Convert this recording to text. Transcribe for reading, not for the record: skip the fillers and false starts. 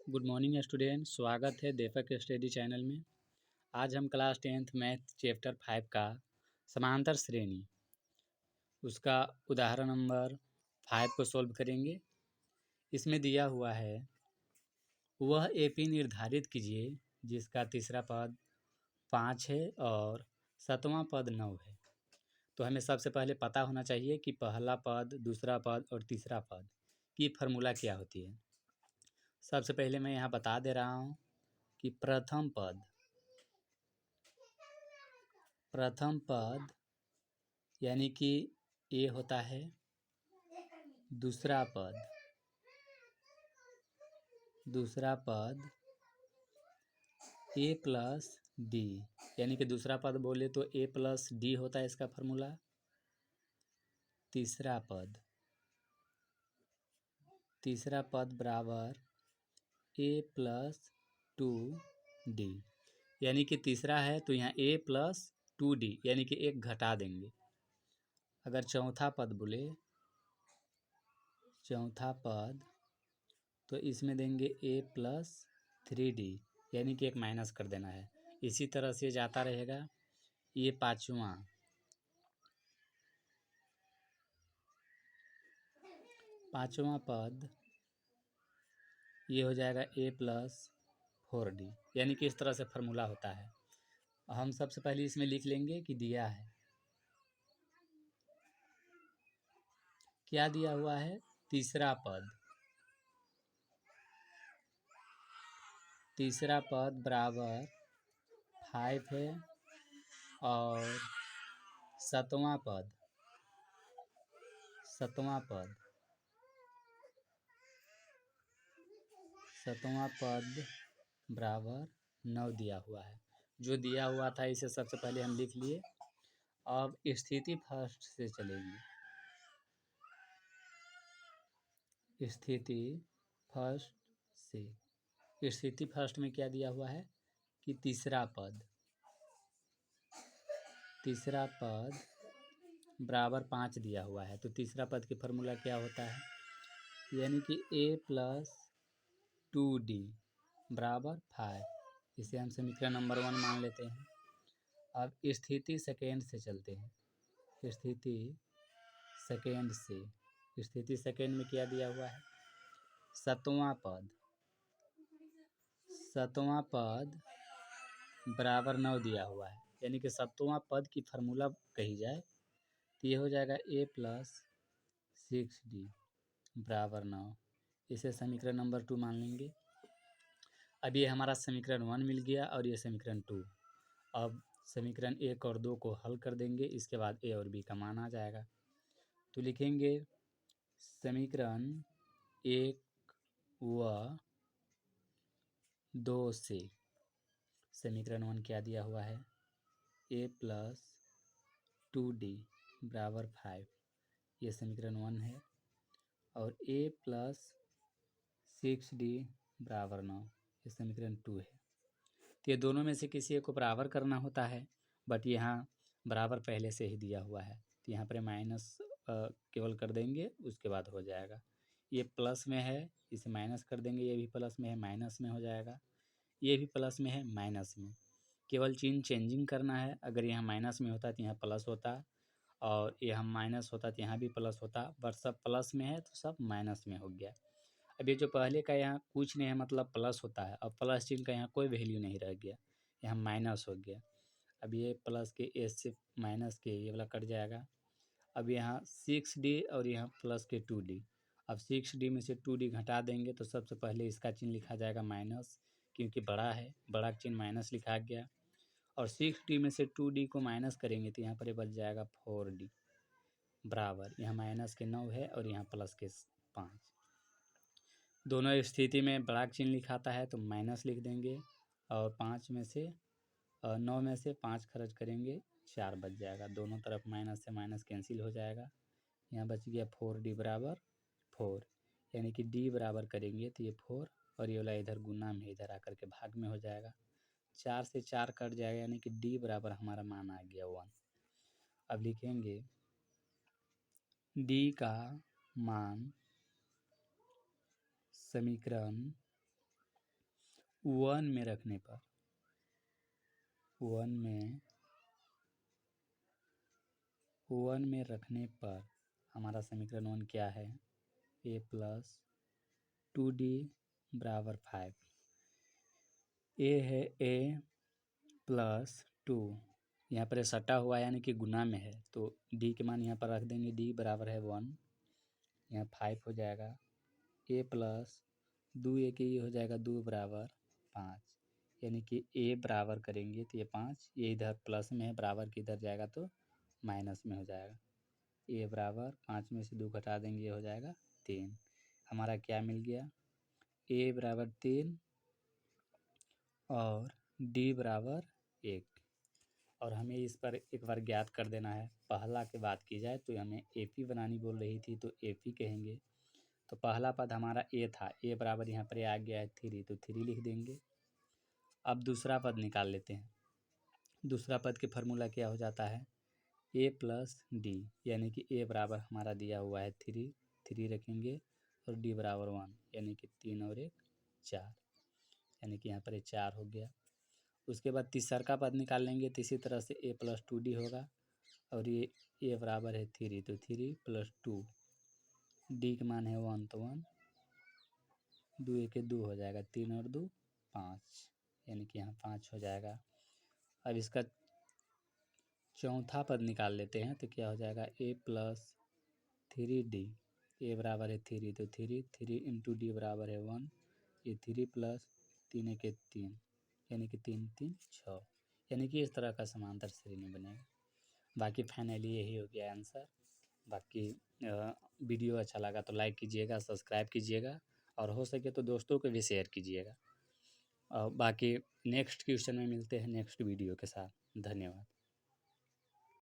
Good morning student, स्वागत है दीपक study channel में। आज हम क्लास 10th मैथ चैप्टर 5 का समांतर श्रेणी उसका उदाहरण नंबर 5 को सॉल्व करेंगे। इसमें दिया हुआ है वह एपी निर्धारित कीजिए जिसका तीसरा पद 5 है और सातवां पद 9 है। तो हमें सबसे पहले पता होना चाहिए कि पहला पद, दूसरा पद और तीसरा पद की फार्मूला क्या होती है। सबसे पहले मैं यहाँ बता दे रहा हूँ कि प्रथम पद यानी कि ए होता है, दूसरा पद ए प्लस डी, यानी कि दूसरा पद बोले तो ए प्लस डी होता है इसका फार्मूला। तीसरा पद बराबर ए प्लस 2d, यानी कि तीसरा है तो यहाँ ए प्लस 2d यानी कि एक घटा देंगे। अगर चौथा पद बोले तो इसमें देंगे ए प्लस 3d यानी कि एक माइनस कर देना है। इसी तरह से जाता रहेगा। ये पाँचवा पद ये हो जाएगा ए प्लस 4d, यानी कि इस तरह से फार्मूला होता है। हम सबसे पहले इसमें लिख लेंगे कि दिया है, क्या दिया हुआ है। तीसरा पद बराबर 5 है और सातवां पद बराबर 9 दिया हुआ है। जो दिया हुआ था इसे सबसे पहले हम लिख लिए। अब स्थिति फर्स्ट से चलेंगे। स्थिति फर्स्ट में क्या दिया हुआ है कि तीसरा पद बराबर 5 दिया हुआ है। तो तीसरा पद की फार्मूला क्या होता है, यानी कि a प्लस 2d बराबर 5। इसे हम समीकरण नंबर 1 मान लेते हैं। अब स्थिति सेकेंड से चलते हैं। स्थिति सेकेंड में क्या दिया हुआ है, सातवां पद बराबर 9 दिया हुआ है, यानी कि सातवां पद की फार्मूला कही जाए तो ये हो जाएगा a प्लस 6d बराबर 9। इसे समीकरण नंबर 2 मान लेंगे। अब ये हमारा समीकरण 1 मिल गया और ये समीकरण 2। अब समीकरण 1 और 2 को हल कर देंगे, इसके बाद a और b का मान आ जाएगा। तो लिखेंगे समीकरण 1 व 2 से समीकरण 1 क्या दिया हुआ है, a प्लस 2d बराबर 5, ये समीकरण 1 है। और a प्लस 6d बराबर 9, ये समीकरण 2 है। तो ये दोनों में से किसी एक को बराबर करना होता है, बट यहाँ बराबर पहले से ही दिया हुआ है तो यहाँ पर माइनस केवल कर देंगे, उसके बाद हो जाएगा। ये प्लस में है, इसे माइनस कर देंगे। ये भी प्लस में है, माइनस में हो जाएगा। ये भी प्लस में है, माइनस में। केवल चिन्ह चेंजिंग करना है। अगर यहाँ माइनस में होता तो यहाँ प्लस होता, और यहाँ माइनस होता तो यहाँ भी प्लस होता, बट सब प्लस में है तो सब माइनस में हो गया। अब ये जो पहले का यहाँ कुछ नहीं है, मतलब प्लस होता है। अब प्लस चिन्ह का यहाँ कोई वैल्यू नहीं रह गया, यहाँ माइनस हो गया। अब ये प्लस के ए से माइनस के ये वाला कट जाएगा। अब यहाँ 6d और यहाँ प्लस के 2d। अब 6d में से 2d घटा देंगे तो सबसे पहले इसका चिन्ह लिखा जाएगा माइनस, क्योंकि बड़ा है, बड़ा चिन्ह माइनस लिखा गया। और 6d में से 2d को माइनस करेंगे तो यहाँ पर ये बच जाएगा 4d बराबर, यहाँ माइनस के 9 है और यहाँ प्लस के 5। दोनों स्थिति में बड़ा चिन्ह लिखाता है तो माइनस लिख देंगे, और 9 में से 5 खर्च करेंगे, 4 बच जाएगा। दोनों तरफ माइनस से माइनस कैंसिल हो जाएगा। यहाँ बच गया 4d बराबर 4, यानी कि d बराबर करेंगे तो ये 4 और ये वाला इधर गुना में, इधर आकर के भाग में हो जाएगा। 4 से 4 कट जाएगा, यानी कि d बराबर हमारा मान आ गया 1। अब लिखेंगे d का मान समीकरण वन में रखने पर वन में रखने पर हमारा समीकरण वन क्या है? ए प्लस 2d बराबर 5। ए है ए प्लस 2, यहाँ पर सटा हुआ है यानी कि गुना में है, तो डी के मान यहाँ पर रख देंगे। डी बराबर है 1, यहाँ 5 हो जाएगा। ए प्लस 2 ए के ये हो जाएगा 2 बराबर 5, यानी कि ए बराबर करेंगे तो ये 5, ये इधर प्लस में है, बराबर की इधर जाएगा तो माइनस में हो जाएगा। ए बराबर 5 में से 2 घटा देंगे, ये हो जाएगा 3। हमारा क्या मिल गया? ए बराबर 3 और डी बराबर 1। और हमें इस पर एक बार ज्ञात कर देना है। पहला की बात की जाए तो हमें ए पी बनानी बोल रही थी, तो ए पी कहेंगे। तो पहला पद हमारा ए था, ए बराबर यहाँ पर आ गया है 3, तो 3 लिख देंगे। अब दूसरा पद निकाल लेते हैं। दूसरा पद के फार्मूला क्या हो जाता है? ए प्लस डी, यानी कि ए बराबर हमारा दिया हुआ है 3 रखेंगे और डी बराबर 1, यानी कि 3 और 1 4, यानी कि यहाँ पर 4 हो गया। उसके बाद तीसरा का पद निकाल लेंगे, तो इसी तरह से ए प्लस 2d होगा और ये ए बराबर है 3, तो 3 प्लस 2, डी के मान है 1, तो 1, 2 1 2 हो जाएगा, 3 और 2 5, यानी कि यहाँ 5 हो जाएगा। अब इसका चौथा पद निकाल लेते हैं, तो क्या हो जाएगा? ए प्लस 3d, ए बराबर है 3, तो 3 इंटू डी बराबर है 1, ये 3 प्लस 3 1 3, यानी कि 3 3 6, यानी कि इस तरह का समांतर श्रेणी बनेगा। बाकी फाइनली यही हो गया आंसर। बाकी वीडियो अच्छा लगा तो लाइक कीजिएगा, सब्सक्राइब कीजिएगा और हो सके तो दोस्तों को भी शेयर कीजिएगा। और बाकी नेक्स्ट क्वेश्चन में मिलते हैं नेक्स्ट वीडियो के साथ। धन्यवाद।